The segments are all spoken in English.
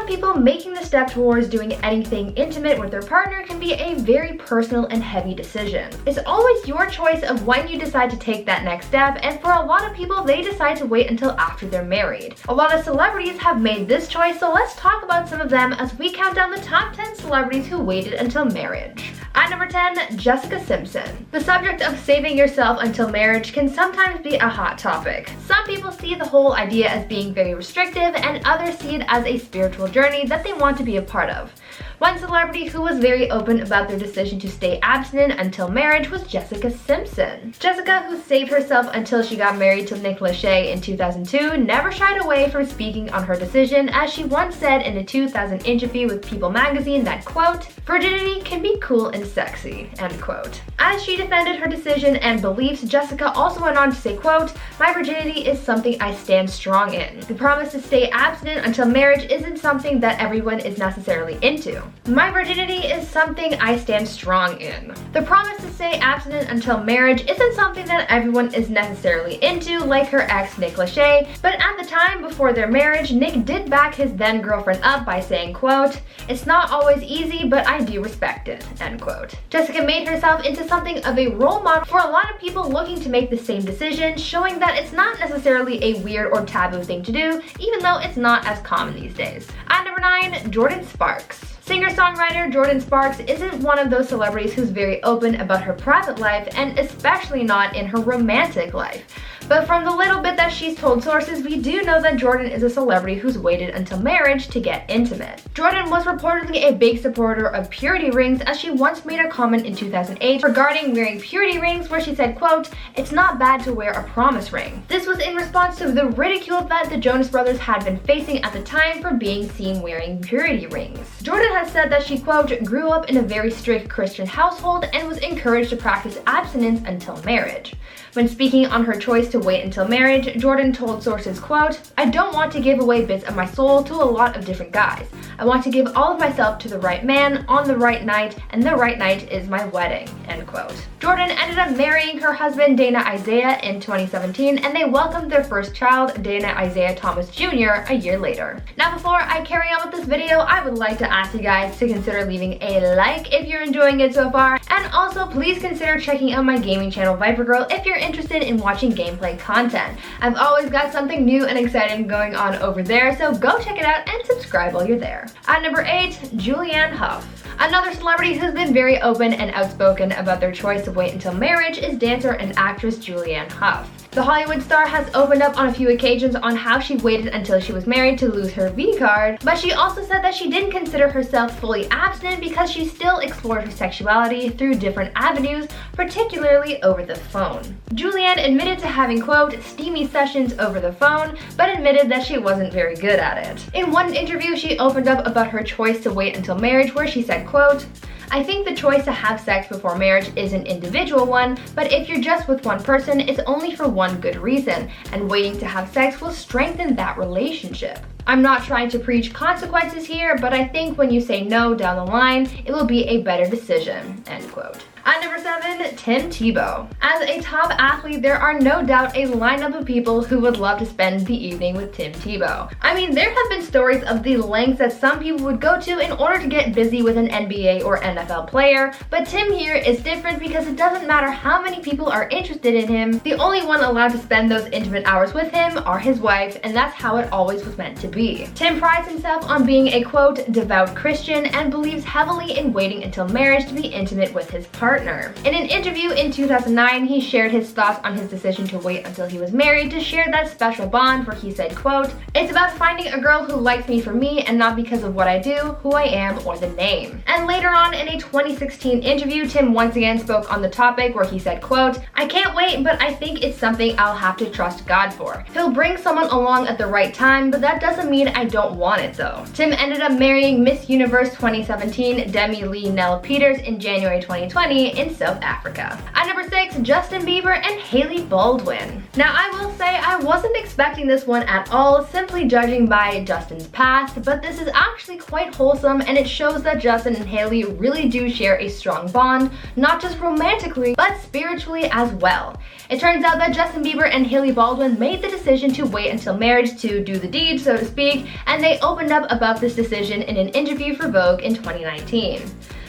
people, making the step towards doing anything intimate with their partner can be a very personal and heavy decision. It's always your choice of when you decide to take that next step, and for a lot of people, they decide to wait until after they're married. A lot of celebrities have made this choice, so let's talk about some of them as we count down the top 10 celebrities who waited until marriage. At number 10, Jessica Simpson. The subject of saving yourself until marriage can sometimes be a hot topic. Some people see the whole idea as being very restrictive, and others see it as a spiritual journey that they want to be a part of. One celebrity who was very open about their decision to stay abstinent until marriage was Jessica Simpson. Jessica, who saved herself until she got married to Nick Lachey in 2002, never shied away from speaking on her decision, as she once said in a 2000 interview with People magazine that, quote, "Virginity can be cool and sexy," end quote. As she defended her decision and beliefs, Jessica also went on to say, quote, "My virginity is something I stand strong in. The promise to stay abstinent until marriage isn't something that everyone is necessarily into. My virginity is something I stand strong in. The promise to stay abstinent until marriage isn't something that everyone is necessarily into, like her ex Nick Lachey, but at the time before their marriage, Nick did back his then girlfriend up by saying, quote, "It's not always easy, but I do respect it," end quote. Jessica made herself into something of a role model for a lot of people looking to make the same decision, showing that it's not necessarily a weird or taboo thing to do, even though it's not as common these days. At number 9, Jordin Sparks. Singer-songwriter Jordin Sparks isn't one of those celebrities who's very open about her private life, and especially not in her romantic life. But from the little bit that she's told sources, we do know that Jordin is a celebrity who's waited until marriage to get intimate. Jordin was reportedly a big supporter of purity rings, as she once made a comment in 2008 regarding wearing purity rings, where she said, quote, "It's not bad to wear a promise ring." This was in response to the ridicule that the Jonas brothers had been facing at the time for being seen wearing purity rings. Jordin has said that she, quote, "grew up in a very strict Christian household and was encouraged to practice abstinence until marriage." When speaking on her choice to wait until marriage, Jordin told sources, quote, "I don't want to give away bits of my soul to a lot of different guys. I want to give all of myself to the right man on the right night, and the right night is my wedding," end quote. Jordin ended up marrying her husband Dana Isaiah in 2017, and they welcomed their first child, Dana Isaiah Thomas Jr., a year later. Now, before I carry on with this video, I would like to ask you guys to consider leaving a like if you're enjoying it so far, and also please consider checking out my gaming channel Viper Girl if you're interested in watching gameplay content. I've always got something new and exciting going on over there, so go check it out and subscribe while you're there. At number 8, Julianne Hough. Another celebrity who's been very open and outspoken about their choice to wait until marriage is dancer and actress Julianne Hough. The Hollywood star has opened up on a few occasions on how she waited until she was married to lose her V card, but she also said that she didn't consider herself fully abstinent because she still explored her sexuality through different avenues, particularly over the phone. Julianne admitted to having, quote, "steamy sessions over the phone," but admitted that she wasn't very good at it. In one interview, she opened up about her choice to wait until marriage, where she said, quote, "I think the choice to have sex before marriage is an individual one, but if you're just with one person, it's only for one good reason, and waiting to have sex will strengthen that relationship. I'm not trying to preach consequences here, but I think when you say no down the line, it will be a better decision," end quote. At number 7, Tim Tebow. As a top athlete, there are no doubt a lineup of people who would love to spend the evening with Tim Tebow. I mean, there have been stories of the lengths that some people would go to in order to get busy with an NBA or NFL player, but Tim here is different because it doesn't matter how many people are interested in him, the only one allowed to spend those intimate hours with him are his wife, and that's how it always was meant to be. Tim prides himself on being a, quote, "devout Christian," and believes heavily in waiting until marriage to be intimate with his partner. In an interview in 2009, he shared his thoughts on his decision to wait until he was married to share that special bond, where he said, quote, "It's about finding a girl who likes me for me and not because of what I do, who I am, or the name." And later on in a 2016 interview, Tim once again spoke on the topic, where he said, quote, "I can't wait, but I think it's something I'll have to trust God for. He'll bring someone along at the right time, but that doesn't mean I don't want it though." Tim ended up marrying Miss Universe 2017 Demi Lee Nell Peters in January 2020, money in South Africa. At number 6, Justin Bieber and Hailey Baldwin. Now I will say I wasn't expecting this one at all, simply judging by Justin's past, but this is actually quite wholesome and it shows that Justin and Hailey really do share a strong bond, not just romantically, but spiritually as well. It turns out that Justin Bieber and Hailey Baldwin made the decision to wait until marriage to do the deed, so to speak, and they opened up about this decision in an interview for Vogue in 2019.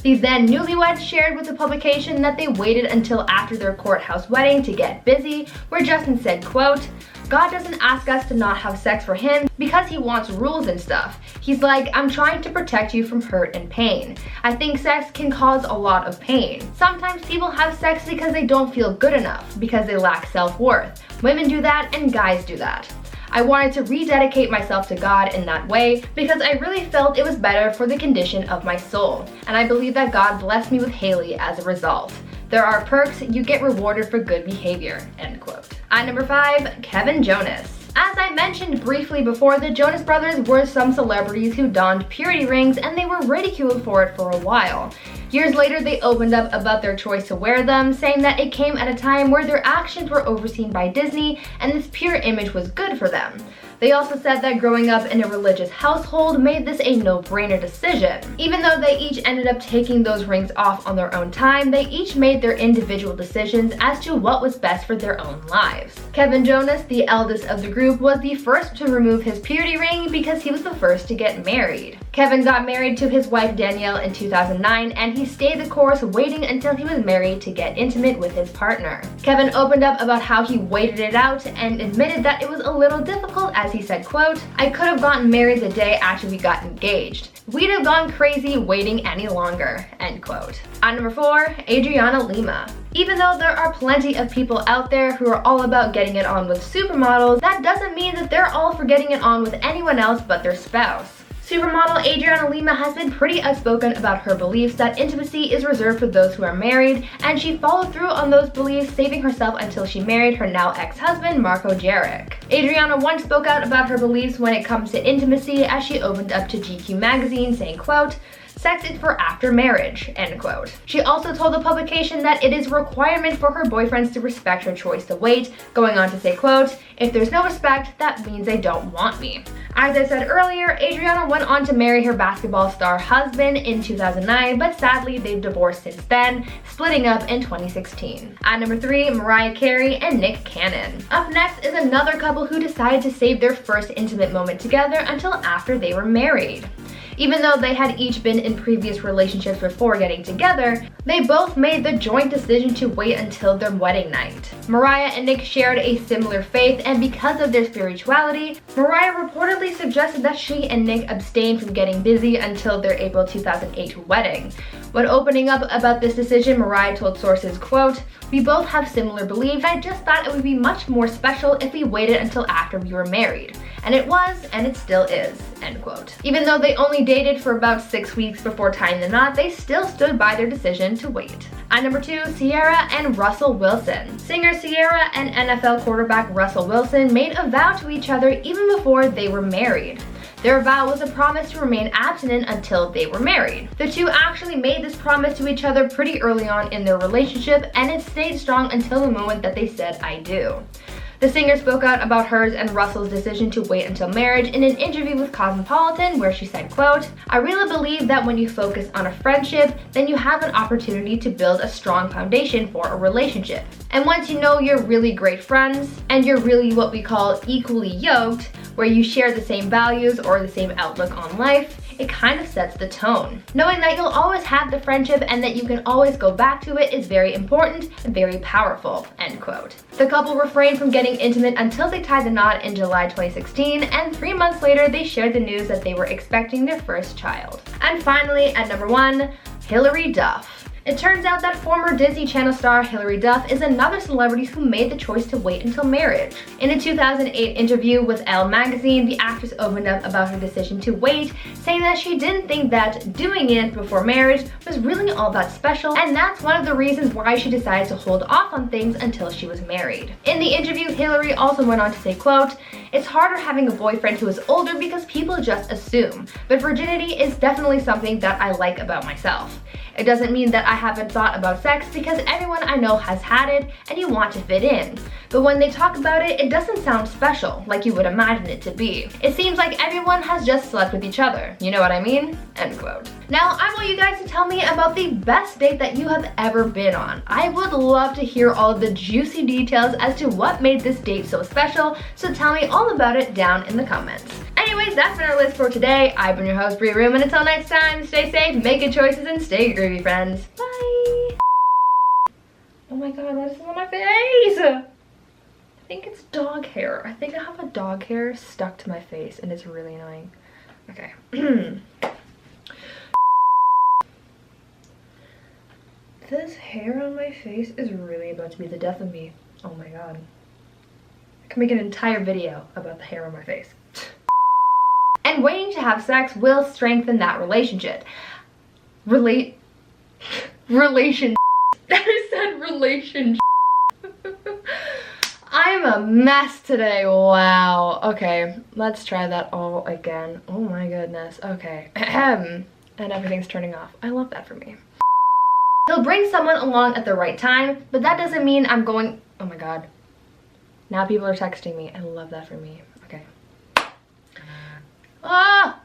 The then newlyweds shared with the publication that they waited until after their courthouse wedding to get busy, where Justin said, quote, "God doesn't ask us to not have sex for him because he wants rules and stuff. He's like, I'm trying to protect you from hurt and pain. I think sex can cause a lot of pain. Sometimes people have sex because they don't feel good enough, because they lack self-worth. Women do that and guys do that. I wanted to rededicate myself to God in that way because I really felt it was better for the condition of my soul. And I believe that God blessed me with Hailey as a result. There are perks, you get rewarded for good behavior," end quote. At number 5, Kevin Jonas. As I mentioned briefly before, the Jonas Brothers were some celebrities who donned purity rings and they were ridiculed for it for a while. Years later, they opened up about their choice to wear them, saying that it came at a time where their actions were overseen by Disney and this pure image was good for them. They also said that growing up in a religious household made this a no-brainer decision. Even though they each ended up taking those rings off on their own time, they each made their individual decisions as to what was best for their own lives. Kevin Jonas, the eldest of the group, was the first to remove his purity ring because he was the first to get married. Kevin got married to his wife Danielle in 2009 and he stayed the course, waiting until he was married to get intimate with his partner. Kevin opened up about how he waited it out and admitted that it was a little difficult, as he said, quote, "I could have gotten married the day after we got engaged. We'd have gone crazy waiting any longer," end quote. At number 4, Adriana Lima. Even though there are plenty of people out there who are all about getting it on with supermodels, that doesn't mean that they're all for getting it on with anyone else but their spouse. Supermodel Adriana Lima has been pretty outspoken about her beliefs that intimacy is reserved for those who are married, and she followed through on those beliefs, saving herself until she married her now ex-husband, Marco Jeric. Adriana once spoke out about her beliefs when it comes to intimacy as she opened up to GQ magazine saying, quote, "Sex is for after marriage," end quote. She also told the publication that it is a requirement for her boyfriends to respect her choice to wait, going on to say, quote, "If there's no respect, that means they don't want me." As I said earlier, Adriana went on to marry her basketball star husband in 2009, but sadly they've divorced since then, splitting up in 2016. At number 3, Mariah Carey and Nick Cannon. Up next is another couple who decided to save their first intimate moment together until after they were married. Even though they had each been in previous relationships before getting together, they both made the joint decision to wait until their wedding night. Mariah and Nick shared a similar faith, and because of their spirituality, Mariah reportedly suggested that she and Nick abstain from getting busy until their April 2008 wedding. When opening up about this decision, Mariah told sources, quote, "We both have similar beliefs. I just thought it would be much more special if we waited until after we were married. And it was, and it still is," end quote. Even though they only dated for about 6 weeks before tying the knot, they still stood by their decision to wait. At number 2, Ciara and Russell Wilson. Singer Ciara and NFL quarterback Russell Wilson made a vow to each other even before they were married. Their vow was a promise to remain abstinent until they were married. The two actually made this promise to each other pretty early on in their relationship, and it stayed strong until the moment that they said, "I do." The singer spoke out about hers and Russell's decision to wait until marriage in an interview with Cosmopolitan, where she said, quote, "I really believe that when you focus on a friendship, then you have an opportunity to build a strong foundation for a relationship. And once you know you're really great friends, and you're really what we call equally yoked, where you share the same values or the same outlook on life, it kind of sets the tone. Knowing that you'll always have the friendship and that you can always go back to it is very important and very powerful," end quote. The couple refrained from getting intimate until they tied the knot in July 2016, and 3 months later they shared the news that they were expecting their first child. And finally, at number 1, Hilary Duff. It turns out that former Disney Channel star Hilary Duff is another celebrity who made the choice to wait until marriage. In a 2008 interview with Elle magazine, the actress opened up about her decision to wait, saying that she didn't think that doing it before marriage was really all that special, and that's one of the reasons why she decided to hold off on things until she was married. In the interview, Hilary also went on to say, quote, "It's harder having a boyfriend who is older because people just assume, but virginity is definitely something that I like about myself. It doesn't mean that I haven't thought about sex, because everyone I know has had it and you want to fit in. But when they talk about it, it doesn't sound special like you would imagine it to be. It seems like everyone has just slept with each other. You know what I mean? End quote. Now, I want you guys to tell me about the best date that you have ever been on. I would love to hear all of the juicy details as to what made this date so special, so tell me all about it down in the comments. Anyways, that's been our list for today. I've been your host, Brie Room, and until next time, stay safe, make good choices, and stay groovy, friends. Bye! Oh my god, what is on my face? I think it's dog hair. I think I have a dog hair stuck to my face, and it's really annoying. Okay. This hair on my face is really about to be the death of me. Oh my god. I can make an entire video about the hair on my face. And waiting to have sex will strengthen that relationship. Relation. I said relationship. I'm a mess today. Wow. Okay, let's try that all again. Oh my goodness. Okay. And everything's turning off. I love that for me. He'll bring someone along at the right time, but that doesn't mean I'm going... Oh my god. Now people are texting me. I love that for me. Okay. Ah!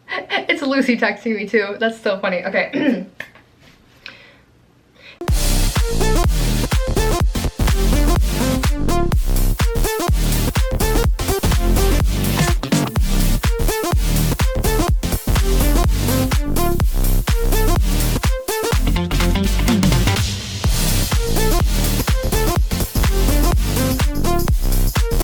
It's Lucy texting me too. That's so funny. Okay.